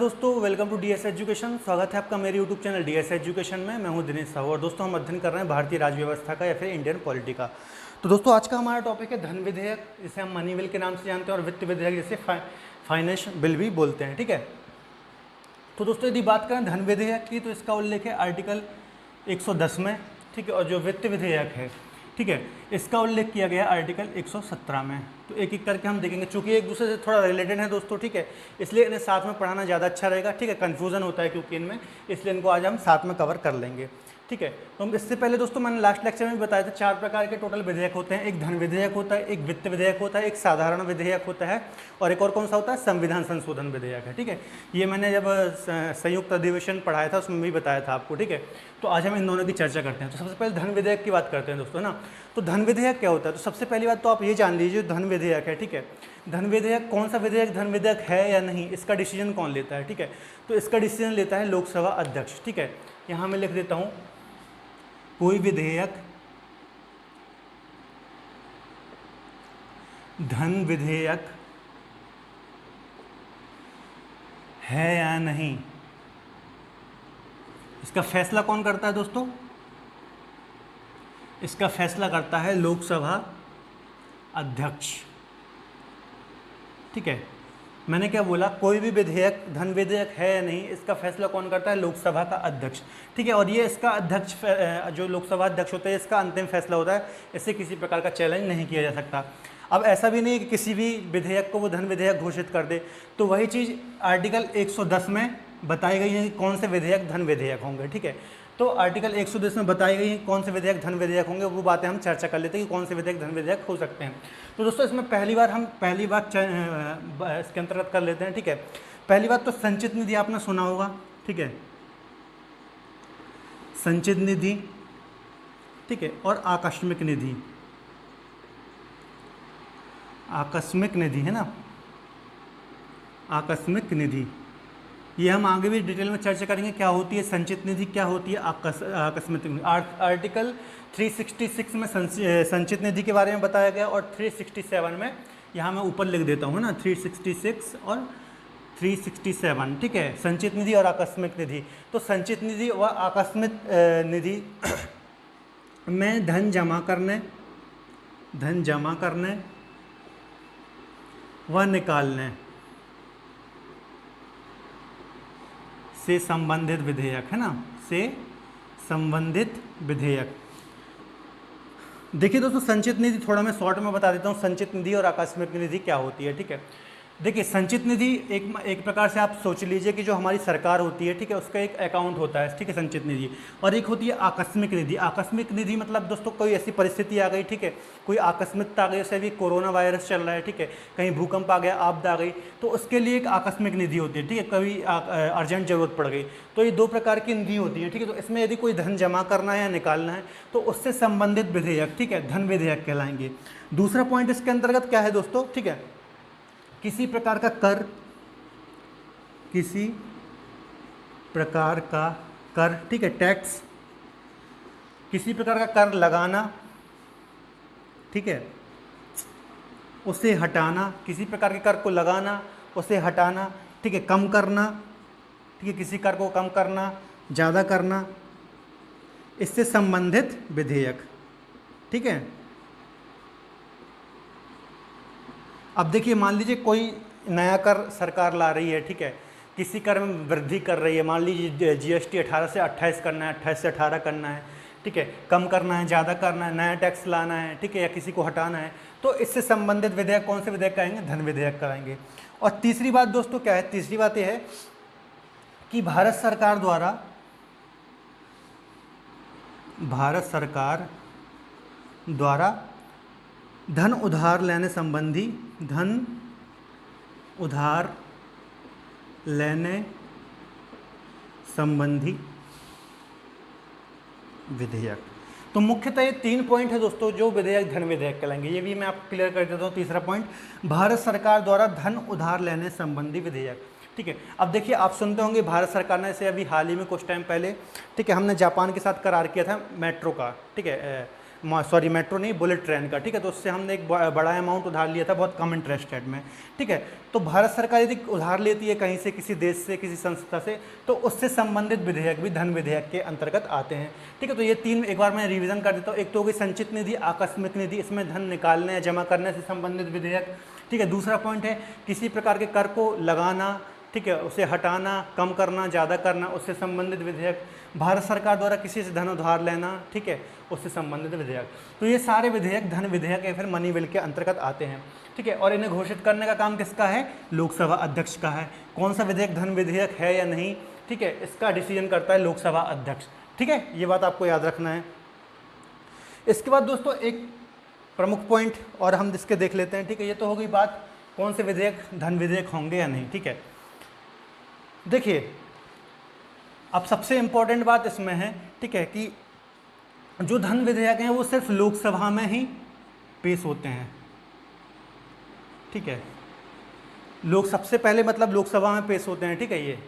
दोस्तों, welcome to DS education. स्वागत है आपका मेरे यूट्यूब चैनल डीएस एजुकेशन में। मैं हूं दिनेश साहू और दोस्तों हम अध्ययन कर रहे हैं भारतीय राज्य व्यवस्था का या फिर इंडियन पॉलिटी का। तो दोस्तों आज का हमारा टॉपिक है धन विधेयक, जिसे हम मनी बिल के नाम से जानते हैं, और वित्त विधेयक जिसे फाइनेंस बिल भी बोलते हैं। ठीक है, तो दोस्तों यदि बात करें धन विधेयक की तो इसका उल्लेख है आर्टिकल 110 में। ठीक है, और जो वित्त विधेयक है, ठीक है, इसका उल्लेख किया गया आर्टिकल 117 में। तो एक एक करके हम देखेंगे, चूंकि एक दूसरे से थोड़ा रिलेटेड है दोस्तों। ठीक है, इसलिए इन्हें साथ में पढ़ाना ज़्यादा अच्छा रहेगा। ठीक है, कन्फ्यूजन होता है क्योंकि इनमें, इसलिए इनको आज हम साथ में कवर कर लेंगे। ठीक है, तो हम इससे पहले दोस्तों मैंने लास्ट लेक्चर में भी बताया था 4 प्रकार के टोटल विधेयक होते हैं। एक धन विधेयक होता है, एक वित्त विधेयक होता है, एक साधारण विधेयक होता है, और एक और कौन सा होता है, संविधान संशोधन विधेयक है। ठीक है, ये मैंने जब संयुक्त अधिवेशन पढ़ाया था उसमें भी बताया था आपको। ठीक है, तो आज हम इन दोनों की चर्चा करते हैं। तो सबसे पहले धन विधेयक की बात करते हैं दोस्तों ना। तो धन विधेयक क्या होता है? तो सबसे पहली बात तो आप ये जान लीजिए, धन विधेयक है। ठीक है, धन विधेयक कौन सा विधेयक धन विधेयक है या नहीं, इसका डिसीजन कौन लेता है? ठीक है, तो इसका डिसीजन लेता है लोकसभा अध्यक्ष। ठीक है, यहाँ मैं लिख देता हूँ, कोई विधेयक धन विधेयक है या नहीं, इसका फैसला कौन करता है दोस्तों? इसका फैसला करता है लोकसभा अध्यक्ष। ठीक है, मैंने क्या बोला, कोई भी विधेयक धन विधेयक है या नहीं, इसका फैसला कौन करता है? लोकसभा का अध्यक्ष। ठीक है, और ये इसका अध्यक्ष, जो लोकसभा अध्यक्ष होता है, इसका अंतिम फैसला होता है। इससे किसी प्रकार का चैलेंज नहीं किया जा सकता। अब ऐसा भी नहीं कि किसी भी विधेयक को वो धन विधेयक घोषित कर दे, तो वही चीज़ आर्टिकल 110 में बताई गई है कि कौन से विधेयक धन विधेयक होंगे। ठीक है, तो आर्टिकल 110 में बताई गई है कौन से विधेयक धन विधेयक होंगे, वो बातें हम चर्चा कर लेते हैं कि कौन से विधेयक धन विधेयक हो सकते हैं। तो दोस्तों इसमें पहली बात इसके अंतर्गत कर लेते हैं। ठीक है, पहली बात तो संचित निधि आपने सुना होगा। ठीक है, संचित निधि, ठीक है, और आकस्मिक निधि। आकस्मिक निधि है ना, आकस्मिक निधि, ये हम आगे भी डिटेल में चर्चा करेंगे क्या होती है संचित निधि, क्या होती है आकस्मिक निधि। आर्टिकल 366 में संचित निधि के बारे में बताया गया, और 367 में, यहाँ मैं ऊपर लिख देता हूँ ना, 366 और 367। ठीक है, संचित निधि और आकस्मिक निधि। तो संचित निधि व आकस्मिक निधि में धन जमा करने व निकालने से संबंधित विधेयक है ना, से संबंधित विधेयक। देखिए दोस्तों, संचित निधि थोड़ा मैं शॉर्ट में बता देता हूँ, संचित निधि और आकस्मिक निधि क्या होती है। ठीक है, देखिए संचित निधि एक प्रकार से आप सोच लीजिए कि जो हमारी सरकार होती है, ठीक है, उसका एक अकाउंट होता है। ठीक है, संचित निधि। और एक होती है आकस्मिक निधि। आकस्मिक निधि मतलब दोस्तों कोई ऐसी परिस्थिति आ गई, ठीक है, कोई आकस्मिकता आ गई, जैसे अभी कोरोना वायरस चल रहा है, ठीक है, कहीं भूकंप आ गया, आपदा आ गई, तो उसके लिए एक आकस्मिक निधि होती है। ठीक है, कभी अर्जेंट जरूरत पड़ गई, तो ये 2 प्रकार की निधि होती है। ठीक है, तो इसमें यदि कोई धन जमा करना है या निकालना है तो उससे संबंधित विधेयक, ठीक है, धन विधेयक कहलाएंगे। दूसरा पॉइंट इसके अंतर्गत क्या है दोस्तों? ठीक है, किसी प्रकार का कर, ठीक है, टैक्स, किसी प्रकार का कर लगाना, ठीक है, उसे हटाना, किसी प्रकार के कर को लगाना, उसे हटाना, ठीक है, कम करना, ठीक है, किसी कर को कम करना, ज़्यादा करना, इससे संबंधित विधेयक। ठीक है, अब देखिए, मान लीजिए कोई नया कर सरकार ला रही है, ठीक है, किसी कर में वृद्धि कर रही है, मान लीजिए जीएसटी 18 से 28 करना है, 28 से 18 करना है, ठीक है, कम करना है, ज़्यादा करना है, नया टैक्स लाना है, ठीक है, या किसी को हटाना है, तो इससे संबंधित विधेयक कौन से विधेयक कहेंगे? धन विधेयक कराएंगे। और तीसरी बात दोस्तों क्या है? तीसरी बात यह है कि भारत सरकार द्वारा धन उधार लेने संबंधी विधेयक। तो मुख्यतः ये 3 पॉइंट है दोस्तों जो विधेयक धन विधेयक कहलाएंगे। ये भी मैं आपको क्लियर कर देता हूँ। तीसरा पॉइंट, भारत सरकार द्वारा धन उधार लेने संबंधी विधेयक। ठीक है, अब देखिए आप सुनते होंगे भारत सरकार ने से अभी हाल ही में कुछ टाइम पहले, ठीक है, हमने जापान के साथ करार किया था मेट्रो का, ठीक है, सॉरी मेट्रो नहीं, बुलेट ट्रेन का, ठीक है। तो उससे हमने एक बड़ा अमाउंट उधार लिया था बहुत कम इंटरेस्ट रेट में, ठीक है। तो भारत सरकार यदि उधार लेती है कहीं से, किसी देश से, किसी संस्था से, तो उससे संबंधित विधेयक भी धन विधेयक के अंतर्गत आते हैं, ठीक है। तो ये तीन एक बार मैं रिवीजन कर देता हूँ। एक तो हो गई संचित निधि, आकस्मिक निधि, इसमें धन निकालने या जमा करने से संबंधित विधेयक, ठीक है। दूसरा पॉइंट है किसी प्रकार के कर को लगाना, ठीक है, उसे हटाना, कम करना, ज़्यादा करना, उससे संबंधित विधेयक। भारत सरकार द्वारा किसी से धन उधार लेना, ठीक है, उससे संबंधित विधेयक। तो ये सारे विधेयक धन विधेयक या फिर मनी बिल के अंतर्गत आते हैं, ठीक है। और इन्हें घोषित करने का काम किसका है? लोकसभा अध्यक्ष का है। कौन सा विधेयक धन विधेयक है या नहीं, ठीक है, इसका डिसीजन करता है लोकसभा अध्यक्ष, ठीक है। ये बात आपको याद रखना है। इसके बाद दोस्तों एक प्रमुख पॉइंट और हम इसके देख लेते हैं, ठीक है। ये तो हो गई बात कौन से विधेयक धन विधेयक होंगे या नहीं, ठीक है। देखिए अब सबसे इम्पोर्टेंट बात इसमें है, ठीक है, कि जो धन विधेयक हैं वो सिर्फ लोकसभा में ही पेश होते हैं, ठीक है। लोग सबसे पहले मतलब लोकसभा में पेश होते हैं, ठीक है। ये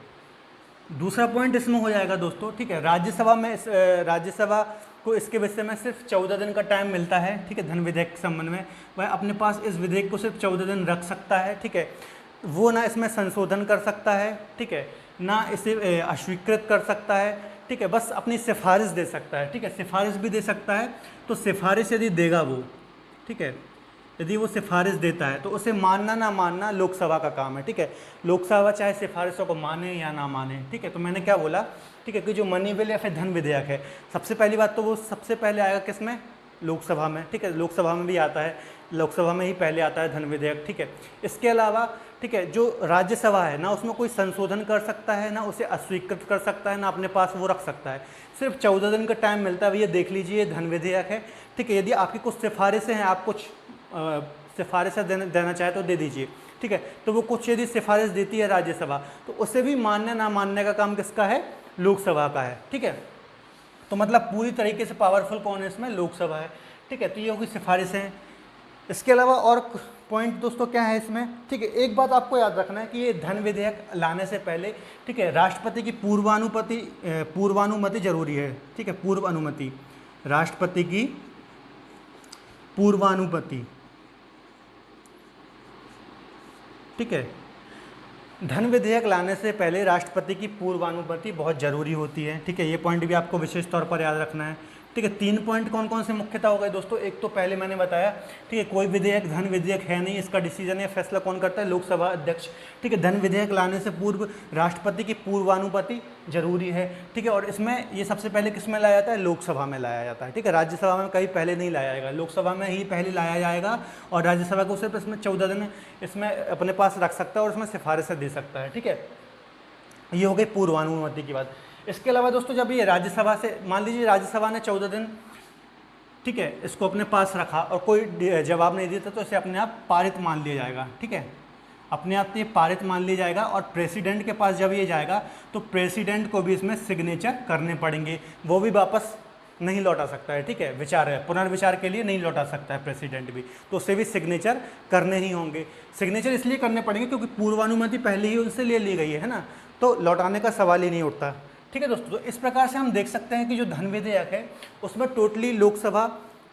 दूसरा पॉइंट इसमें हो जाएगा दोस्तों, ठीक है। राज्यसभा में राज्यसभा को इसके विषय में सिर्फ 14 दिन का टाइम मिलता है, ठीक है, धन विधेयक के संबंध में। वह अपने पास इस विधेयक को सिर्फ 14 दिन रख सकता है, ठीक है। वो ना इसमें संशोधन कर सकता है, ठीक है, ना इसे अस्वीकृत कर सकता है, ठीक है, बस अपनी सिफारिश दे सकता है, ठीक है। सिफारिश भी दे सकता है, तो सिफारिश यदि देगा वो, ठीक है, यदि वो सिफारिश देता है तो उसे मानना ना मानना लोकसभा का काम है, ठीक है। लोकसभा चाहे सिफारिशों को माने या ना माने, ठीक है। तो मैंने क्या बोला, ठीक है, कि जो मनी बिल या फिर धन विधेयक है, सबसे पहली बात तो वो सबसे पहले आएगा किसमें? लोकसभा में, ठीक है। लोकसभा में भी आता है, लोकसभा में ही पहले आता है धन विधेयक, ठीक है। इसके अलावा, ठीक है, जो राज्यसभा है ना उसमें कोई संशोधन कर सकता है, ना उसे अस्वीकृत कर सकता है, ना अपने पास वो रख सकता है। सिर्फ 14 दिन का टाइम मिलता है। भैया देख लीजिए धन विधेयक है, ठीक है। यदि आपकी कुछ सिफारिशें हैं, आप कुछ सिफारिशें देना चाहे तो दे दीजिए, ठीक है। तो वो कुछ यदि सिफारिश देती है राज्यसभा, तो उसे भी मानने ना मानने का काम किसका है? लोकसभा का है, ठीक है। तो मतलब पूरी तरीके से पावरफुल कौन है इसमें? लोकसभा है, ठीक है। तो ये होगी सिफारिशें। इसके अलावा और पॉइंट दोस्तों क्या है इसमें, ठीक है। एक बात आपको याद रखना है कि ये धन विधेयक लाने से पहले, ठीक है, राष्ट्रपति की पूर्वानुमति जरूरी है, ठीक है। पूर्व अनुमति, राष्ट्रपति की पूर्वानुमति, ठीक है। धन विधेयक लाने से पहले राष्ट्रपति की पूर्वानुमति बहुत जरूरी होती है, ठीक है। ये पॉइंट भी आपको विशेष तौर पर याद रखना है, ठीक है। 3 पॉइंट कौन कौन से मुख्यतः हो गए दोस्तों? एक तो पहले मैंने बताया, ठीक है, कोई विधेयक धन विधेयक है नहीं, इसका डिसीजन या फैसला कौन करता है? लोकसभा अध्यक्ष, ठीक है। धन विधेयक लाने से पूर्व राष्ट्रपति की पूर्वानुमति जरूरी है, ठीक है। और इसमें ये सबसे पहले किस में लाया जाता है? लोकसभा में लाया जाता है, ठीक है। राज्यसभा में कहीं पहले नहीं लाया जाएगा, लोकसभा में ही पहले लाया जाएगा। और राज्यसभा को सिर्फ इसमें 14 दिन इसमें अपने पास रख सकता है और इसमें सिफारिशें दे सकता है, ठीक है। ये हो गई पूर्वानुमति की बात। इसके अलावा दोस्तों जब ये राज्यसभा से, मान लीजिए राज्यसभा ने 14 दिन, ठीक है, इसको अपने पास रखा और कोई जवाब नहीं देता, तो इसे अपने आप पारित मान लिया जाएगा, ठीक है। अपने आप ये पारित मान लिया जाएगा। और प्रेसिडेंट के पास जब ये जाएगा तो प्रेसिडेंट को भी इसमें सिग्नेचर करने पड़ेंगे, वो भी वापस नहीं लौटा सकता है, ठीक है। विचार है, पुनर्विचार के लिए नहीं लौटा सकता है प्रेसिडेंट भी, तो उसे भी सिग्नेचर करने ही होंगे। सिग्नेचर इसलिए करने पड़ेंगे क्योंकि पूर्वानुमति पहले ही उनसे ले ली गई है ना, तो लौटाने का सवाल ही नहीं उठता, ठीक है दोस्तों। तो इस प्रकार से हम देख सकते हैं कि जो धन विधेयक है उसमें टोटली लोकसभा,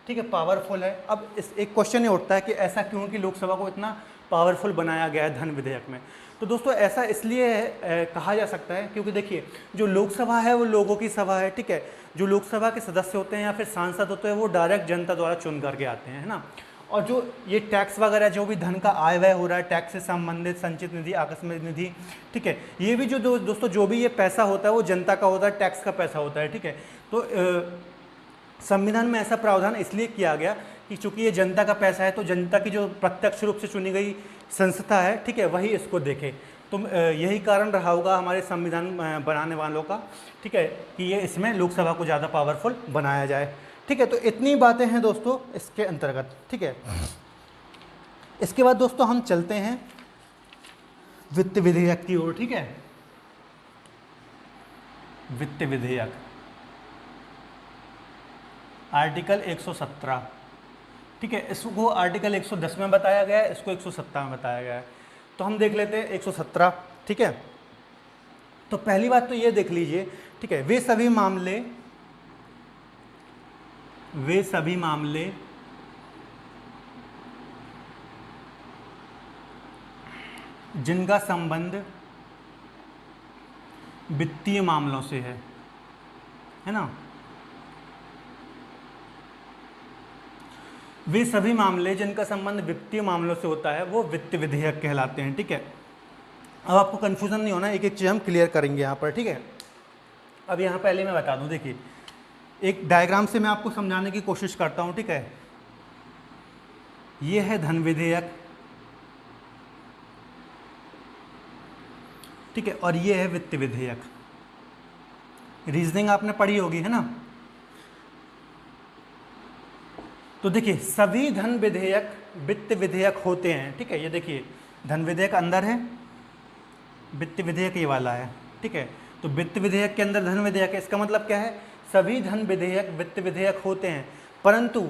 ठीक है, पावरफुल है। अब इस एक क्वेश्चन ये उठता है कि ऐसा क्यों कि लोकसभा को इतना पावरफुल बनाया गया है धन विधेयक में? तो दोस्तों ऐसा इसलिए कहा जा सकता है क्योंकि देखिए जो लोकसभा है वो लोगों की सभा है, ठीक है। जो लोकसभा के सदस्य होते हैं या फिर सांसद होते हैं वो डायरेक्ट जनता द्वारा चुन करके आते हैं, है ना। और जो ये टैक्स वगैरह जो भी धन का आय व्यय हो रहा है, टैक्स से संबंधित संचित निधि, आकस्मिक निधि, ठीक है, ये भी जो दोस्तों जो भी ये पैसा होता है वो जनता का होता है, टैक्स का पैसा होता है, ठीक है। तो संविधान में ऐसा प्रावधान इसलिए किया गया कि चूंकि ये जनता का पैसा है तो जनता की जो प्रत्यक्ष रूप से चुनी गई संस्था है, ठीक है, वही इसको देखे। तो यही कारण रहा होगा हमारे संविधान बनाने वालों का, ठीक है, कि ये इसमें लोकसभा को ज़्यादा पावरफुल बनाया जाए, ठीक है। तो इतनी बातें हैं दोस्तों इसके अंतर्गत, ठीक है। इसके बाद दोस्तों हम चलते हैं वित्त विधेयक की ओर, ठीक है। वित्त विधेयक आर्टिकल 117, ठीक है, इसको आर्टिकल 110 में बताया गया है, इसको 117 में बताया गया है। तो हम देख लेते हैं 117, ठीक है। तो पहली बात तो ये देख लीजिए, ठीक है, वे सभी मामले वे सभी मामले जिनका संबंध वित्तीय मामलों से है ना, वे सभी मामले जिनका संबंध वित्तीय मामलों से होता है वो वित्त विधेयक कहलाते हैं। ठीक है, अब आपको कंफ्यूजन नहीं होना, एक एक चीज़ हम क्लियर करेंगे यहाँ पर। ठीक है, अब यहाँ पहले मैं बता दूँ, देखिए एक डायग्राम से मैं आपको समझाने की कोशिश करता हूँ। ठीक है, ये है धन विधेयक, ठीक है, और ये है वित्त विधेयक। रीजनिंग आपने पढ़ी होगी, है ना। तो देखिए सभी धन विधेयक वित्त विधेयक होते हैं। ठीक है, ये देखिए धन विधेयक अंदर है, वित्त विधेयक ये वाला है। ठीक है, तो वित्त विधेयक के अंदर धन विधेयक है, इसका मतलब क्या है, सभी धन विधेयक वित्त विधेयक होते हैं, परंतु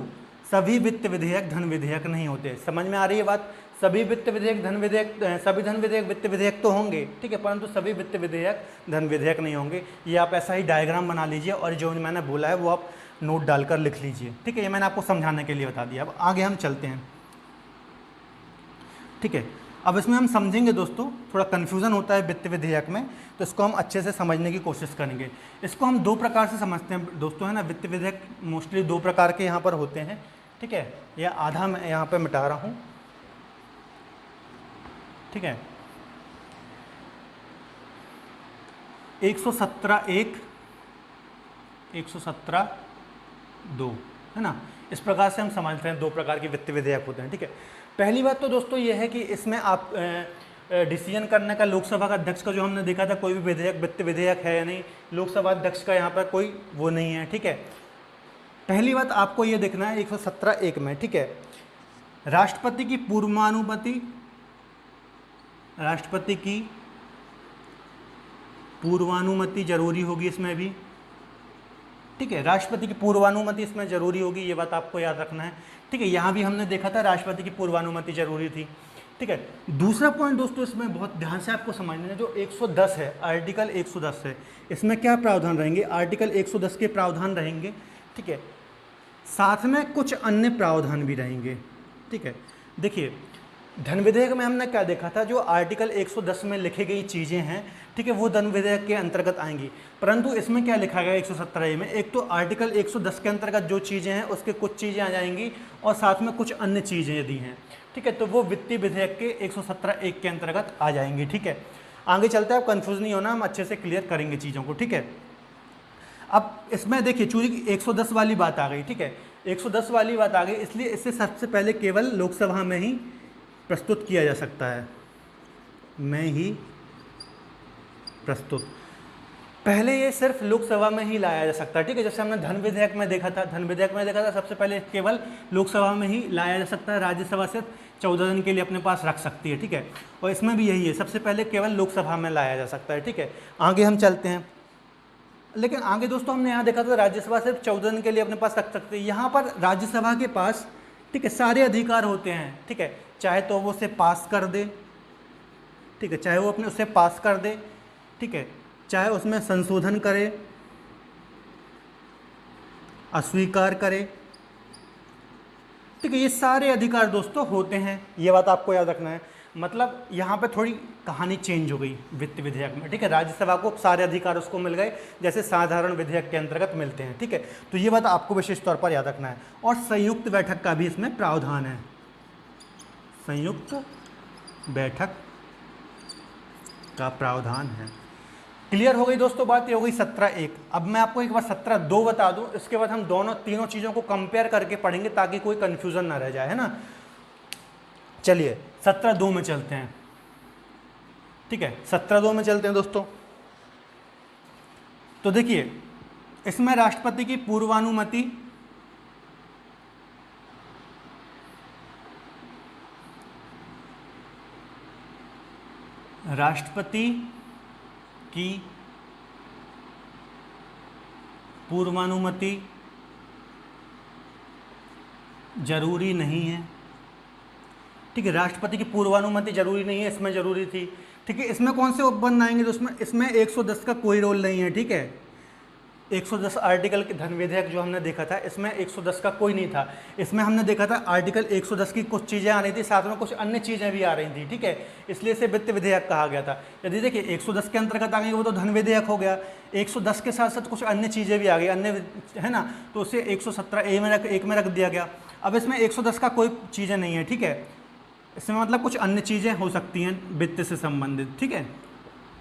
सभी वित्त विधेयक धन विधेयक नहीं होते। समझ में आ रही है बात, सभी वित्त विधेयक धन विधेयक, सभी धन विधेयक वित्त विधेयक तो होंगे, ठीक है, परंतु सभी वित्त विधेयक धन विधेयक नहीं होंगे। ये आप ऐसा ही डायग्राम बना लीजिए और जो मैंने बोला है वो आप नोट डालकर लिख लीजिए। ठीक है, ये मैंने आपको समझाने के लिए बता दिया। अब आगे हम चलते हैं। ठीक है, अब इसमें हम समझेंगे दोस्तों, थोड़ा कन्फ्यूज़न होता है वित्त विधेयक में, तो इसको हम अच्छे से समझने की कोशिश करेंगे। इसको हम दो प्रकार से समझते हैं दोस्तों, है ना। वित्त विधेयक मोस्टली दो प्रकार के यहाँ पर होते हैं। ठीक है, यह आधा मैं यहाँ पे मिटा रहा हूँ। ठीक है, 117(1), 117(2), है ना। इस प्रकार से हम समझते हैं दो प्रकार के वित्त विधेयक होते हैं। ठीक है, पहली बात तो दोस्तों ये है कि इसमें आप डिसीजन करने का लोकसभा का अध्यक्ष का जो हमने देखा था, कोई भी विधेयक वित्त विधेयक है या नहीं, लोकसभा अध्यक्ष का यहाँ पर कोई वो नहीं है। ठीक है, पहली बात आपको ये देखना है 117(1) में। ठीक है, राष्ट्रपति की पूर्वानुमति, राष्ट्रपति की पूर्वानुमति जरूरी होगी इसमें भी। ठीक है, राष्ट्रपति की पूर्वानुमति इसमें जरूरी होगी, ये बात आपको याद रखना है। ठीक है, यहाँ भी हमने देखा था राष्ट्रपति की पूर्वानुमति जरूरी थी। ठीक है, दूसरा पॉइंट दोस्तों इसमें बहुत ध्यान से आपको समझना है, जो 110 है, आर्टिकल 110 है, इसमें क्या प्रावधान रहेंगे, आर्टिकल 110 के प्रावधान रहेंगे। ठीक है, साथ में कुछ अन्य प्रावधान भी रहेंगे। ठीक है, देखिए धन विधेयक में हमने क्या देखा था, जो आर्टिकल 110 में लिखी गई चीज़ें हैं, ठीक है, वो धन विधेयक के अंतर्गत आएंगी, परंतु इसमें क्या लिखा गया 117(a) में, एक तो आर्टिकल 110 के अंतर्गत जो चीज़ें हैं उसके कुछ चीज़ें आ जाएंगी और साथ में कुछ अन्य चीज़ें यदि हैं, ठीक है, तो वो वित्तीय विधेयक के 117(1) के अंतर्गत आ जाएंगी। ठीक है, आगे चलते हैं, आप कन्फ्यूज़ नहीं होना, हम अच्छे से क्लियर करेंगे चीज़ों को। ठीक है, अब इसमें देखिए चूंकि 110 वाली बात आ गई, ठीक है, 110 वाली बात आ गई, इसलिए इससे सबसे पहले केवल लोकसभा में ही प्रस्तुत किया जा सकता है, में ही प्रस्तुत, पहले ये सिर्फ लोकसभा में ही लाया जा सकता है। ठीक है, जैसे हमने धन विधेयक में देखा था, धन विधेयक में देखा था सबसे पहले केवल लोकसभा में ही लाया जा सकता है, राज्यसभा से 14 दिन के लिए अपने पास रख सकती है। ठीक है, और इसमें भी यही है, सबसे पहले केवल लोकसभा में लाया जा सकता है। ठीक है, आगे हम चलते हैं, लेकिन आगे दोस्तों हमने यहाँ देखा था राज्यसभा सिर्फ 14 दिन के लिए अपने पास रख सकते हैं। यहाँ पर राज्यसभा के पास, ठीक है, सारे अधिकार होते हैं। ठीक है, चाहे तो वो उसे पास कर दे, ठीक है, चाहे वो अपने उसे पास कर दे, ठीक है, चाहे उसमें संशोधन करे, अस्वीकार करे, ठीक है, ये सारे अधिकार दोस्तों होते हैं, ये बात आपको याद रखना है। मतलब यहाँ पे थोड़ी कहानी चेंज हो गई वित्त विधेयक में। ठीक है, राज्यसभा को सारे अधिकार उसको मिल गए जैसे साधारण विधेयक के अंतर्गत मिलते हैं। ठीक है, तो ये बात आपको विशेष तौर पर याद रखना है। और संयुक्त बैठक का भी इसमें प्रावधान है, संयुक्त बैठक का प्रावधान है। क्लियर हो गई दोस्तों बात, ये हो गई 17(1). अब मैं आपको एक बार 17(2) बता दूं, इसके बाद हम तीनों चीज़ों को कंपेयर करके पढ़ेंगे ताकि कोई कंफ्यूजन ना रह जाए, है ना। चलिए 17(2) में चलते हैं। ठीक है, 17(2) में चलते हैं दोस्तों। तो देखिए इसमें राष्ट्रपति की पूर्वानुमति, राष्ट्रपति की पूर्वानुमति जरूरी नहीं है। ठीक है, राष्ट्रपति की पूर्वानुमति जरूरी नहीं है, इसमें जरूरी थी। ठीक है, इसमें कौन से उपबंध आएंगे, तो इसमें 110 का कोई रोल नहीं है। ठीक है, 110 आर्टिकल के धन विधेयक जो हमने देखा था, इसमें 110 का कोई नहीं था। इसमें हमने देखा था आर्टिकल 110 की कुछ चीज़ें आ रही थी, साथ में कुछ अन्य चीज़ें भी आ रही थी, ठीक है, इसलिए इसे वित्त विधेयक कहा गया था। यदि देखिए 110 के अंतर्गत आ गई वो तो धन विधेयक हो गया, 110 के साथ साथ कुछ अन्य चीज़ें भी आ गई, अन्य है ना, तो उसे 117A में रख दिया गया। अब इसमें 110 का कोई चीज़ें नहीं है, ठीक है, इसमें मतलब कुछ अन्य चीज़ें हो सकती हैं वित्त से संबंधित, ठीक है।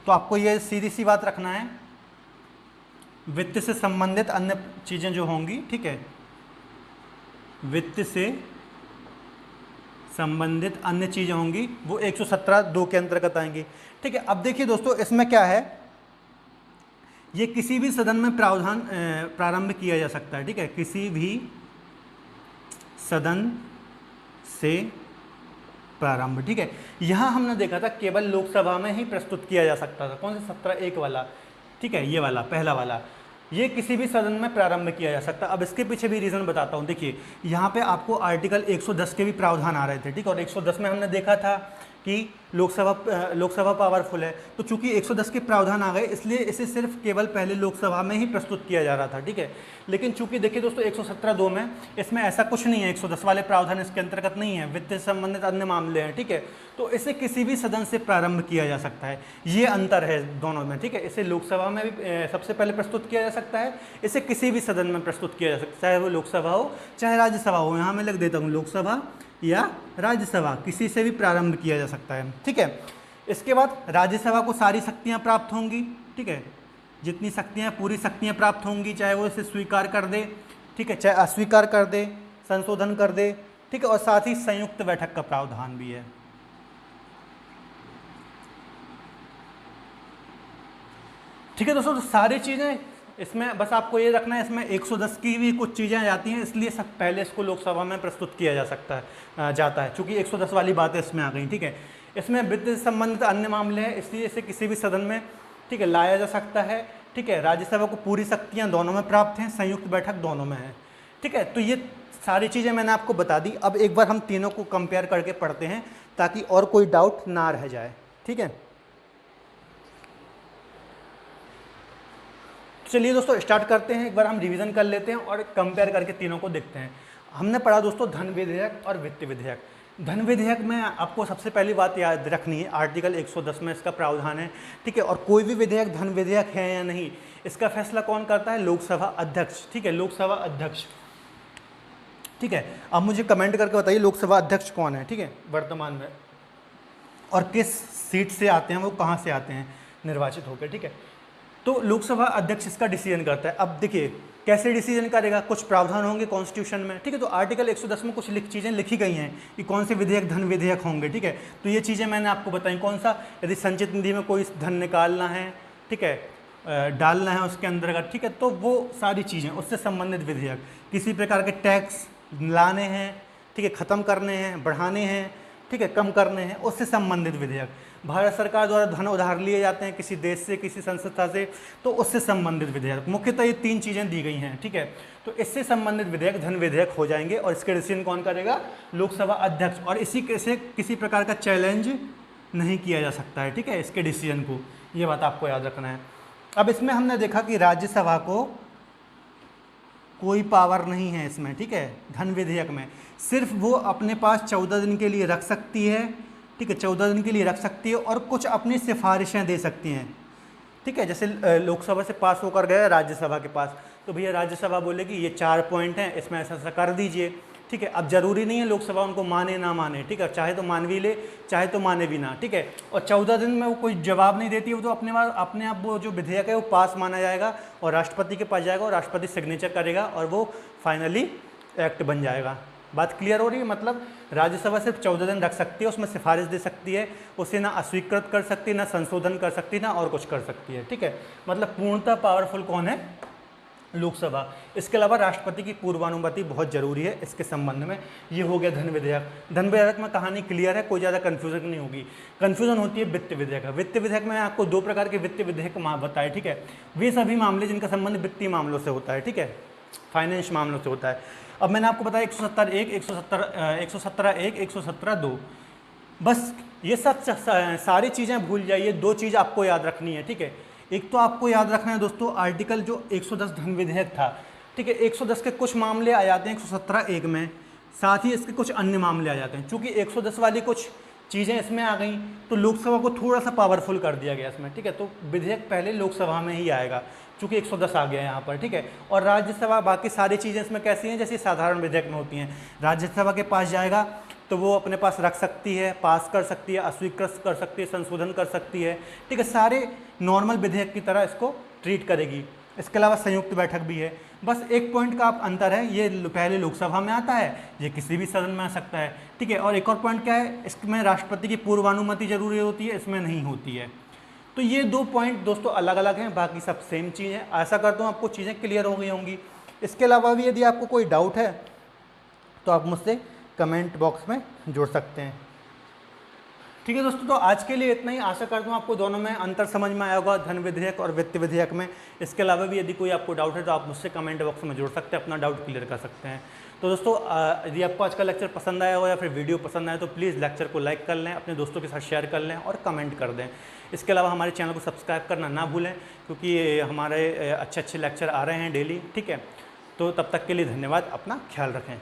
तो आपको ये सीधी सी बात रखना है, वित्त से संबंधित अन्य चीज़ें जो होंगी, ठीक है, वित्त से संबंधित अन्य चीज़ें होंगी वो 117(2) के अंतर्गत आएंगी, ठीक है। अब देखिए दोस्तों, इसमें क्या है, ये किसी भी सदन में प्रारंभ किया जा सकता है, ठीक है, किसी भी सदन से प्रारंभ, ठीक है। यहाँ हमने देखा था केवल लोकसभा में ही प्रस्तुत किया जा सकता था, कौन सा 17(1) वाला, ठीक है, ये वाला पहला वाला, ये किसी भी सदन में प्रारंभ किया जा सकता। अब इसके पीछे भी रीज़न बताता हूँ। देखिए यहाँ पे आपको आर्टिकल 110 के भी प्रावधान आ रहे थे, ठीक है, और 110 में हमने देखा था कि लोकसभा पावरफुल है, तो चूंकि 110 के प्रावधान आ गए इसलिए इसे सिर्फ केवल पहले लोकसभा में ही प्रस्तुत किया जा रहा था, ठीक है। लेकिन चूंकि देखिए दोस्तों 117(2) में इसमें ऐसा कुछ नहीं है, 110 वाले प्रावधान इसके अंतर्गत नहीं है, वित्त से संबंधित अन्य मामले हैं, ठीक है, तो इसे किसी भी सदन से प्रारंभ किया जा सकता है, ये अंतर है दोनों में, ठीक है। इसे लोकसभा में भी सबसे पहले प्रस्तुत किया जा सकता है, इसे किसी भी सदन में प्रस्तुत किया जा सकता है, चाहे वो लोकसभा हो चाहे राज्यसभा हो। यहाँ मैं लिख देता हूँ लोकसभा या राज्यसभा, किसी से भी प्रारंभ किया जा सकता है, ठीक है। इसके बाद राज्यसभा को सारी शक्तियां प्राप्त होंगी, ठीक है, जितनी शक्तियां पूरी शक्तियां प्राप्त होंगी, चाहे वो इसे स्वीकार कर दे, ठीक है, चाहे अस्वीकार कर दे, संशोधन कर दे, ठीक है, और साथ ही संयुक्त बैठक का प्रावधान भी है। ठीक है दोस्तों, तो सारी चीज़ें इसमें बस आपको ये रखना है, इसमें 110 की भी कुछ चीज़ें आ जाती हैं, इसलिए सब पहले इसको लोकसभा में प्रस्तुत किया जा सकता है जाता है, चूँकि 110 वाली बातें इसमें आ गई, ठीक है। इसमें वित्त से संबंधित अन्य मामले हैं, इसलिए इसे किसी भी सदन में, ठीक है, लाया जा सकता है, ठीक है। राज्यसभा को पूरी शक्तियाँ दोनों में प्राप्त हैं, संयुक्त बैठक दोनों में है, ठीक है। तो ये सारी चीज़ें मैंने आपको बता दी। अब एक बार हम तीनों को कंपेयर करके पढ़ते हैं ताकि और कोई डाउट ना रह जाए, ठीक है। चलिए दोस्तों स्टार्ट करते हैं, एक बार हम रिवीजन कर लेते हैं और कंपेयर करके तीनों को देखते हैं। हमने पढ़ा दोस्तों धन विधेयक और वित्त विधेयक। धन विधेयक में आपको सबसे पहली बात याद रखनी है, आर्टिकल 110 में इसका प्रावधान है, ठीक है। और कोई भी विधेयक धन विधेयक है या नहीं, इसका फैसला कौन करता है, लोकसभा अध्यक्ष, ठीक है, लोकसभा अध्यक्ष, ठीक है। अब मुझे कमेंट करके बताइए लोकसभा अध्यक्ष कौन है, ठीक है, वर्तमान में, और किस सीट से आते हैं, वो कहाँ से आते हैं निर्वाचित होकर, ठीक है। तो लोकसभा अध्यक्ष इसका डिसीजन करता है। अब देखिए कैसे डिसीजन करेगा, कुछ प्रावधान होंगे कॉन्स्टिट्यूशन में, ठीक है। तो आर्टिकल 110 में कुछ चीज़ें लिखी गई हैं कि कौन से विधेयक धन विधेयक होंगे, ठीक है। तो ये चीज़ें मैंने आपको बताई, कौन सा, यदि संचित निधि में कोई धन निकालना है, ठीक है, डालना है उसके अंतर्गत, ठीक है, तो वो सारी चीज़ें उससे संबंधित विधेयक, किसी प्रकार के टैक्स लाने हैं, ठीक है, ख़त्म करने हैं, बढ़ाने हैं, ठीक है, कम करने हैं, उससे संबंधित विधेयक, भारत सरकार द्वारा धन उधार लिए जाते हैं किसी देश से, किसी संस्था से, तो उससे संबंधित विधेयक, मुख्यतः ये तीन चीज़ें दी गई हैं, ठीक है। तो इससे संबंधित विधेयक धन विधेयक हो जाएंगे और इसके डिसीजन कौन करेगा, लोकसभा अध्यक्ष, और इसी से किसी प्रकार का चैलेंज नहीं किया जा सकता है, ठीक है, इसके डिसीजन को, ये बात आपको याद रखना है। अब इसमें हमने देखा कि राज्यसभा को कोई पावर नहीं है इसमें, ठीक है, धन विधेयक में, सिर्फ वो अपने पास 14 दिन के लिए रख सकती है, ठीक है, 14 दिन के लिए रख सकती है और कुछ अपनी सिफारिशें दे सकती हैं, ठीक है। जैसे लोकसभा से पास होकर गया राज्यसभा के पास, तो भैया राज्यसभा बोलेगी ये 4 पॉइंट हैं, इसमें ऐसा ऐसा कर दीजिए, ठीक है। अब जरूरी नहीं है लोकसभा उनको माने ना माने, ठीक है, चाहे तो मान भी ले चाहे तो माने भी ना, ठीक है। और 14 दिन में वो कोई जवाब नहीं देती है, वो तो अपने आप वो जो विधेयक है वो पास माना जाएगा और राष्ट्रपति के पास जाएगा और राष्ट्रपति सिग्नेचर करेगा और वो फाइनली एक्ट बन जाएगा। बात क्लियर हो रही है, मतलब राज्यसभा सिर्फ 14 दिन रख सकती है, उसमें सिफारिश दे सकती है, उसे ना अस्वीकृत कर सकती है, ना संशोधन कर सकती है, ना और कुछ कर सकती है, ठीक है। मतलब पूर्णतः पावरफुल कौन है, लोकसभा। इसके अलावा राष्ट्रपति की पूर्वानुमति बहुत जरूरी है इसके संबंध में। ये हो गया धन विधेयक। धन विधेयक में कहानी क्लियर है, कोई ज़्यादा कन्फ्यूजन नहीं होगी। कन्फ्यूजन होती है वित्त विधेयक। वित्त विधेयक में आपको 2 प्रकार के वित्त विधेयक बताए, ठीक है। वे सभी मामले जिनका संबंध वित्तीय मामलों से होता है, ठीक है, फाइनेंस मामलों से होता है। अब मैंने आपको बताया 117(1), 117(1), 117(2), बस ये सब सारी चीज़ें भूल जाइए, 2 चीज़ आपको याद रखनी है, ठीक है। एक तो आपको याद रखना है दोस्तों, आर्टिकल जो 110 धन विधेयक था, ठीक है, 110 के कुछ मामले आ जाते हैं 117 एक में, साथ ही इसके कुछ अन्य मामले आ जाते हैं। चूँकि 110 वाली कुछ चीज़ें इसमें आ गई तो लोकसभा को थोड़ा सा पावरफुल कर दिया गया इसमें, ठीक है। तो विधेयक पहले लोकसभा में ही आएगा चूँकि 110 आ गया है यहाँ पर, ठीक है। और राज्यसभा बाकी सारी चीज़ें इसमें कैसी हैं, जैसे साधारण विधेयक में होती हैं, राज्यसभा के पास जाएगा तो वो अपने पास रख सकती है, पास कर सकती है, अस्वीकृत कर सकती है, संशोधन कर सकती है, ठीक है। सारे नॉर्मल विधेयक की तरह इसको ट्रीट करेगी। इसके अलावा संयुक्त बैठक भी है। बस एक पॉइंट का आप अंतर है, ये पहले लोकसभा में आता है, ये किसी भी सदन में आ सकता है, ठीक है। और एक और पॉइंट क्या है, इसमें राष्ट्रपति की पूर्वानुमति जरूरी होती है, इसमें नहीं होती है। तो ये 2 पॉइंट दोस्तों अलग अलग हैं, बाकी सब सेम चीज़ है। आशा करता हूँ आपको चीज़ें क्लियर हो गई होंगी। इसके अलावा भी यदि आपको कोई डाउट है तो आप मुझसे कमेंट बॉक्स में जोड़ सकते हैं, ठीक है दोस्तों। तो आज के लिए इतना ही। आशा करता हूँ आपको दोनों में अंतर समझ में आया होगा, धन विधेयक और वित्त विधेयक में। इसके अलावा भी यदि कोई आपको डाउट है तो आप मुझसे कमेंट बॉक्स में जोड़ सकते हैं, अपना डाउट क्लियर कर सकते हैं। तो दोस्तों यदि आपको आज का लेक्चर पसंद आया हो या फिर वीडियो पसंद आए तो प्लीज़ लेक्चर को लाइक कर लें, अपने दोस्तों के साथ शेयर कर लें और कमेंट कर दें। इसके अलावा हमारे चैनल को सब्सक्राइब करना ना भूलें, क्योंकि हमारे अच्छे अच्छे लेक्चर आ रहे हैं डेली, ठीक है। तो तब तक के लिए धन्यवाद, अपना ख्याल रखें।